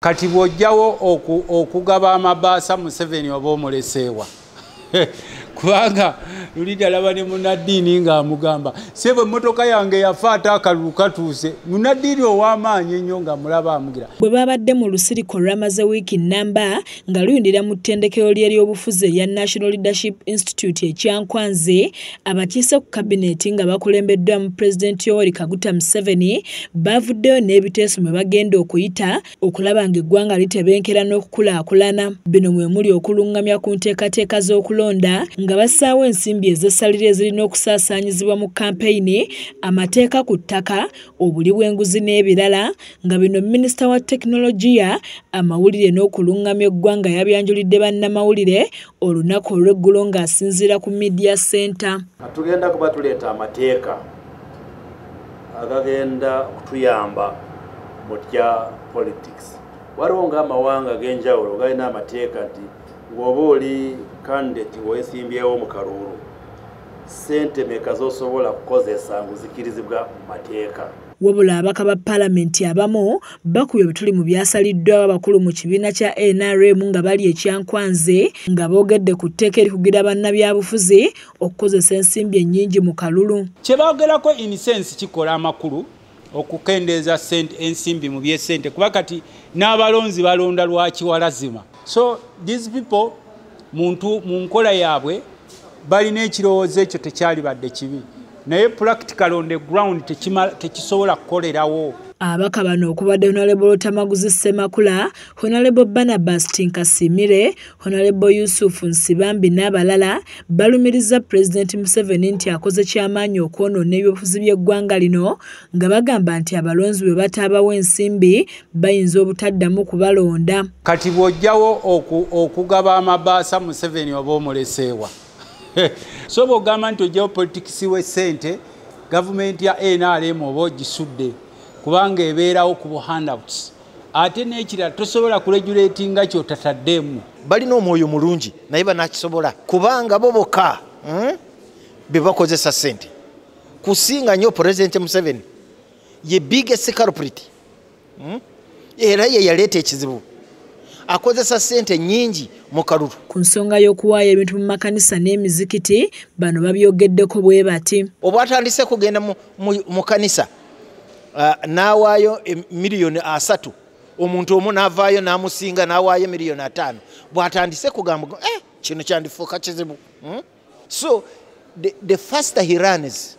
kati bw'ojjawo okugaba amabaasa Museveni oba omuleseewa kubanga luli dalaba ne Munaddiini ng'amugamba sebo emmotoka yange yafa ate akalulu katuuse. Munaddiini ow'amaanyi ennyo ng'amulaba amugira. Bwe babadde mu lusiriko lwamaze wiiki nnamba nga luyindira mu ttendekero ly'ebyobufuzi erya National Leadership Institute Kyankwanzi, abakiise ku kabineeti nga bakulembeddwa mu Pulezidenti Yoweri Kaguta Museveni bavuddeyo n'ebiteeso mwe bagenda okuyita okulaba ng'eggwanga litebenkera n'okukulaakulana. Bino mwe muli okulungamya ku nteekateeka z'okulonda nga bassaawo ensimbi ez'essalire ezirina okusaasaanyizibwa mu kampeyini, amateeka ku ttaka, obuli bw'enguzi n'ebirala, nga bino Minisita wa Tekinologiya, amawulire n'okulungamya eggwanga yabyanjulidde bannamawulire olunaku olw'eggulo ng'asinziira ku Media Center. Tugenda kuba tuleeta amateeka agagenda kutuyamba mu tya politics. Waliwo ng'amawanga ag'enjawulo galina amateeka nti ng'oba oli candidate weesimbyewo mu kalulu, ssente meka z'osobola kukozesa nguzikirizibwa mu mateeka. Wabula abaka ba Paalamenti abamu bakubye ebituli mu byasaliddwawo abakulu mu kibiina kya NRM nga bali ekyankwanze nga boogedde ku tteeka erikugira bannabyabufuzi okukozesa ensimbi ennyingi mu kalulu. Kye boogerako in sense kikola amakulu okukendeeza ensimbi mu by'essente kuba kati n'abalonzi balonda lwaki walazima. So these people mu nkola yaabwe balina ekirowoozo ekyo tekyali badde kibi, naye practical on the ground tekisobola kukolerawo. Abaka bano okubadde Honorable Otamaguzi Ssemakula, Honorable Barnabas Tinkasimire, Honorable Yusuf Nsibambi n'abalala balumiriza Pulezidenti Museveni nti akoze ky'amaanyi okwonoona ebyobufuzi by'eggwanga lino nga bagamba nti abalonzi bwe bataabawo ensimbi bayinza obutaddamu kubalonda. Kati bw'ojjawo okugaba amabaasa Museveni oba omuleseewa so bw'ogamba nti ojjawo politikisi w'essente gavumenti ya NRM oba ogisudde kubanga ebeerawo ku handouts, ate n'ekirala tosobola kuregulatinga kyotataddeemu. Balina omwoyo mulungi naye banakisobola kubanga bo bokka be bakozesa ssente kusinga nnyo Pulezidenti Museveni ye biggest culprit era ye yaleeta ekizibu, akozesa ssente nnyingi mu kalulu. Ku nsonga y'okuwaayo ebintu mu makanisa n'emizikiti bano babyogeddeko bwe bati. Oba atandise kugenda mu kanisa n'awaayo miliyoni 3, omuntu omu n'avaayo n'amusinga n'awaayo miliyoni 5, bw'atandise kugamba kino kyandifuuka kizibu. So the faster he runs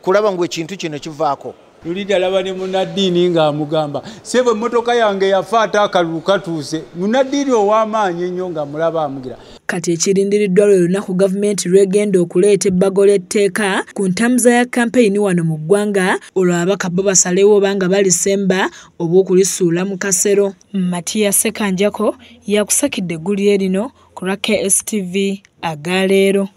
kulaba ngu ekintu kino kivaako. Luli dalaba ne Munaddiini ng'amugamba sebo emmotoka yange yafa ate akalulu katuuse. Munaddiini ow'amaanyi ennyo ng'amulaba amugira. Kati ekirindiriddwa lwe lunaku gavumenti lwegenda okuleeta ebbago ly'etteeka ku ntambuza ya kampeyini wano mu ggwanga, olwo abaka bo basalewo oba nga balisemba oba okulisuula mu kasero. Matiya Sekanjako yakusakidde eggulire lino ku lwa KSTV agaleero.